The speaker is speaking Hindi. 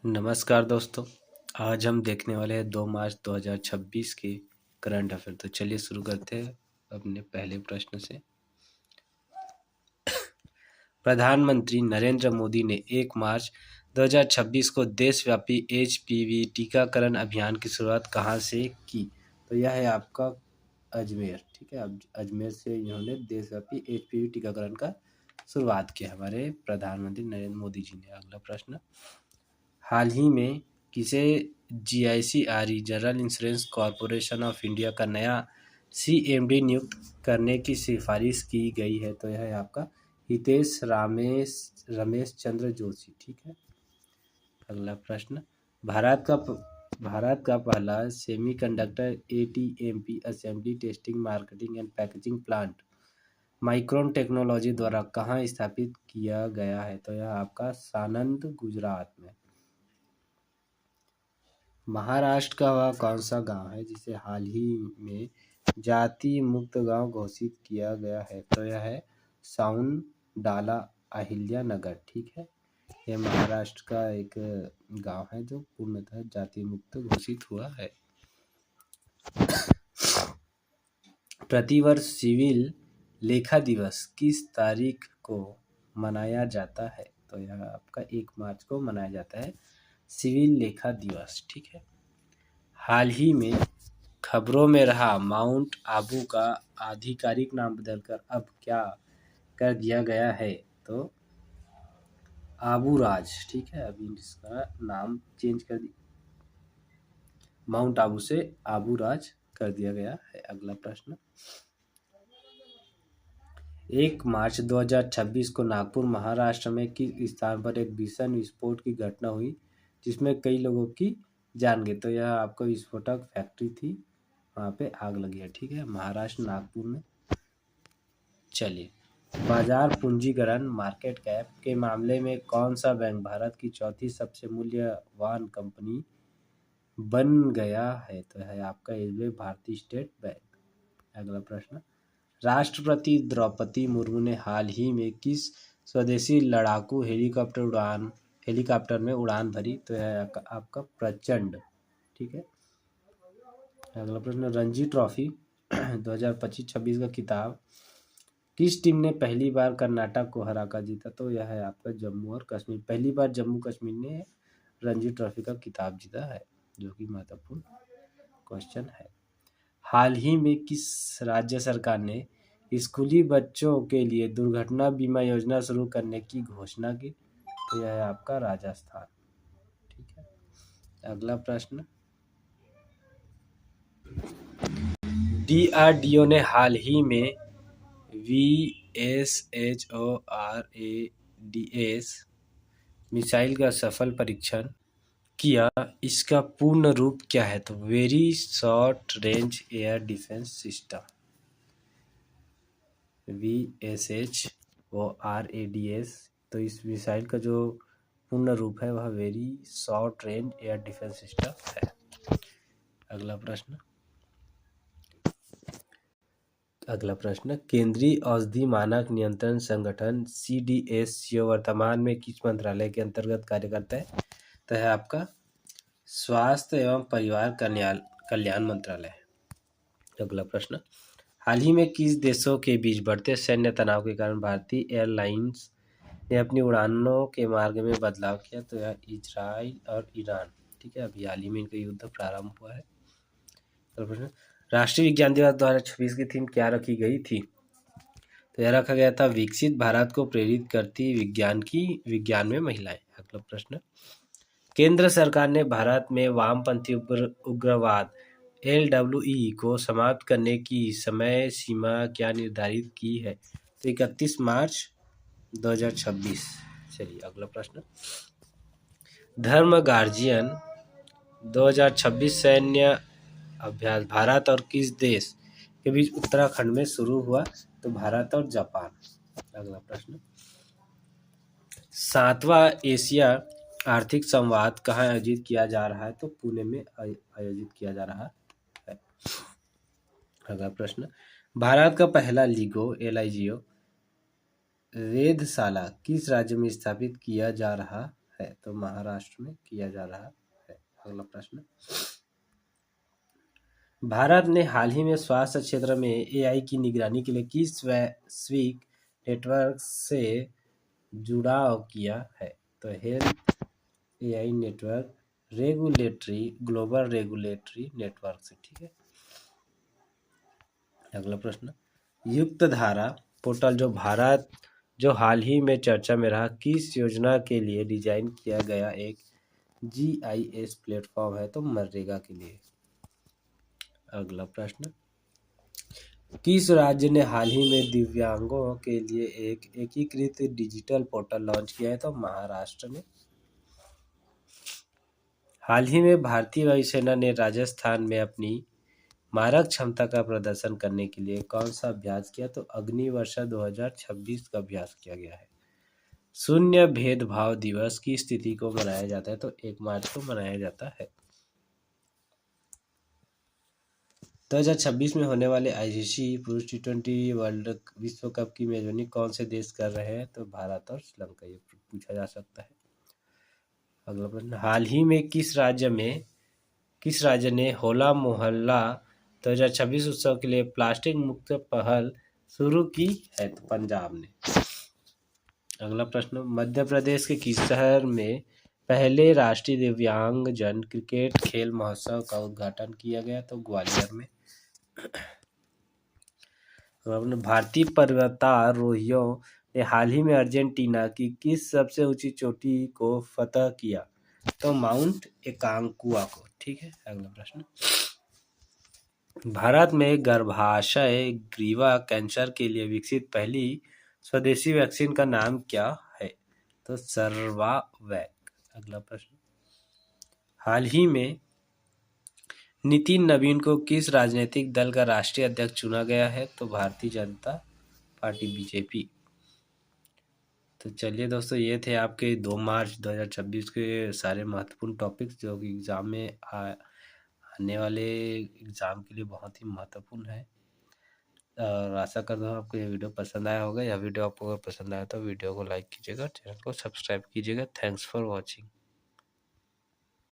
नमस्कार दोस्तों। आज हम देखने वाले हैं 2 मार्च 2026 के करंट अफेयर। तो चलिए शुरू करते हैं अपने पहले प्रश्न से। प्रधानमंत्री नरेंद्र मोदी ने 1 मार्च 2026 को देशव्यापी एचपीवी टीकाकरण अभियान की शुरुआत कहाँ से की? तो यह है आपका अजमेर। ठीक है, अब अजमेर से इन्होंने देशव्यापी एचपीवी टीकाकरण का शुरुआत किया हमारे प्रधानमंत्री नरेंद्र मोदी जी ने। अगला प्रश्न, हाल ही में किसे GIC Re general insurance corporation of India का नया सीएमडी नियुक्त करने की सिफारिश की गई है? तो यह है आपका हितेश रमेश चंद्र जोशी। ठीक है। अगला प्रश्न, भारत का पहला semiconductor ATMP assembly testing marketing and packaging plant micron technology द्वारा कहाँ स्थापित किया गया है? तो यह आपका सानंद गुजरात में। महाराष्ट्र का वह कौन सा गांव है जिसे हाल ही में जाति मुक्त गांव घोषित किया गया है? तो यह है साउंडाला अहिल्या नगर। ठीक है, यह महाराष्ट्र का एक गांव है जो पूर्णतः जाति मुक्त घोषित हुआ है। प्रतिवर्ष सिविल लेखा दिवस किस तारीख को मनाया जाता है? तो यह आपका 1 मार्च को मनाया जाता है सिविल लेखा दिवस। ठीक है। हाल ही में खबरों में रहा माउंट आबू का आधिकारिक नाम बदलकर अब क्या कर दिया गया है? तो आबू राज। ठीक है, अभी इसका नाम चेंज कर दिया, माउंट आबू से आबू राज कर दिया गया है। अगला प्रश्न, 1 मार्च 2026 को नागपुर महाराष्ट्र में किस स्थान पर एक भीषण विस्फोट की घटना हुई जिसमें कई लोगों की जान गई? तो यह आपको विस्फोटक फैक्ट्री थी, वहाँ पे आग लगी है। ठीक है, महाराष्ट्र नागपुर में। चलिए, बाजार पूंजीकरण मार्केट कैप के मामले में कौन सा बैंक भारत की चौथी सबसे मूल्यवान कंपनी बन गया है? तो है आपका एसबीआई भारतीय स्टेट बैंक। अगला प्रश्न, राष्ट्रपति द्रौपदी मुर्मू ने हाल ही में किस स्वदेशी लड़ाकू हेलीकॉप्टर में उड़ान भरी? तो है आपका प्रचंड। ठीक है। अगला प्रश्न, रणजी ट्रॉफी 2025-26 का खिताब किस टीम ने पहली बार कर्नाटक को हराकर जीता? तो यह है आपका जम्मू और कश्मीर। पहली बार जम्मू कश्मीर ने रणजी ट्रॉफी का खिताब जीता है, जो कि महत्वपूर्ण क्वेश्चन है। हाल ही में किस राज्य सरकार ने स्कूली बच्चों के लिए दुर्घटना बीमा योजना शुरू करने की घोषणा की? तो यह है आपका राजस्थान। ठीक है। अगला प्रश्न, डीआरडीओ ने हाल ही में VSHORADS मिसाइल का सफल परीक्षण किया। इसका पूर्ण रूप क्या है? तो very short range air defence system. VSHORADS, तो इस मिसाइल का जो पूर्ण रूप है वह very short range air defence system है। अगला प्रश्न, केंद्रीय औषधि मानक नियंत्रण संगठन CDSCO वर्तमान में किस मंत्रालय के अंतर्गत कार्य करता है? तो है आपका स्वास्थ्य एवं परिवार कल्याण मंत्रालय। अगला प्रश्न, हाल ही में किस देशों के बीच बढ़ते सैन्य तनाव के कारण भारतीय एयरलाइंस ने अपनी उड़ानों के मार्ग में बदलाव किया? तो यह इजराइल और ईरान। ठीक है, अभी हाल ही में इनका युद्ध प्रारंभ हुआ है। अगला प्रश्न, राष्ट्रीय विज्ञान दिवस 2026 की थीम क्या रखी गई थी? तो यह रखा गया था विकसित भारत को प्रेरित करती विज्ञान में महिलाएं। अगला प्रश्न, केंद्र सरकार ने भारत में वामपंथी उग्रवाद LWE को समाप्त करने की समय सीमा क्या निर्धारित की है? तो 31 मार्च 2026। चलिए अगला प्रश्न, धर्म गार्जियन 2026 सैन्य अभ्यास भारत और किस देश के बीच उत्तराखंड में शुरू हुआ? तो भारत और जापान। अगला प्रश्न, 7वां एशिया आर्थिक संवाद कहाँ आयोजित किया जा रहा है? तो पुणे में आयोजित किया जा रहा है। अगला प्रश्न, भारत का पहला LIGO वेधशाला किस राज्य में स्थापित किया जा रहा है? तो महाराष्ट्र में किया जा रहा है। अगला प्रश्न, भारत ने हाल ही में स्वास्थ्य क्षेत्र में एआई की निगरानी के लिए किस वैश्विक नेटवर्क से जुड़ाव किया है? तो health AI network global regulatory network से, ठीक है। अगला प्रश्न, युक्त धारा पोर्टल जो हाल ही में चर्चा में रहा, किस योजना के लिए डिजाइन किया गया एक जीआईएस प्लेटफॉर्म है? तो मनरेगा के लिए। अगला प्रश्न, किस राज्य ने हाल ही में दिव्यांगों के लिए एक एकीकृत डिजिटल पोर्टल लॉन्च किया है? तो महाराष्ट्र ने। हाल ही में भारतीय वायुसेना ने राजस्थान में अपनी मारक क्षमता का प्रदर्शन करने के लिए कौन सा अभ्यास किया? तो अग्निवर्षा 2026 का अभ्यास किया गया है। शून्य भेदभाव दिवस की स्थिति को मनाया जाता है? तो 1 मार्च को मनाया जाता है। 2026 में होने वाले आईसीसी पुरुष T20 वर्ल्ड विश्व कप की मेजबानी कौन से देश कर रहे हैं? तो भारत और श्रीलंका, ये पूछा जा सकता है। अगला प्रश्न, हाल ही में किस राज्य ने होला मोहल्ला 2026 उत्सव के लिए प्लास्टिक मुक्त पहल शुरू की है? तो पंजाब ने। अगला प्रश्न, मध्य प्रदेश के किस शहर में पहले राष्ट्रीय दिव्यांगजन क्रिकेट खेल महोत्सव का उद्घाटन किया गया? तो ग्वालियर में। भारतीय पर्वतारोहियों ने हाल ही में अर्जेंटीना की किस सबसे ऊंची चोटी को फतह किया? तो माउंट एकांकुआ को, ठीक है। अगला प्रश्न, भारत में गर्भाशय ग्रीवा कैंसर के लिए विकसित पहली स्वदेशी वैक्सीन का नाम क्या है? तो सर्वावैक। अगला प्रश्न, हाल ही में नितिन नवीन को किस राजनीतिक दल का राष्ट्रीय अध्यक्ष चुना गया है? तो भारतीय जनता पार्टी बीजेपी। तो चलिए दोस्तों, ये थे आपके 2 मार्च 2026 के सारे महत्वपूर्ण टॉपिक्स जो कि एग्ज़ाम में आने वाले एग्ज़ाम के लिए बहुत ही महत्वपूर्ण है। और आशा करता हूँ आपको ये वीडियो पसंद आया होगा। यह वीडियो आपको अगर पसंद आया तो वीडियो को लाइक कीजिएगा, चैनल को सब्सक्राइब कीजिएगा। Thanks for watching.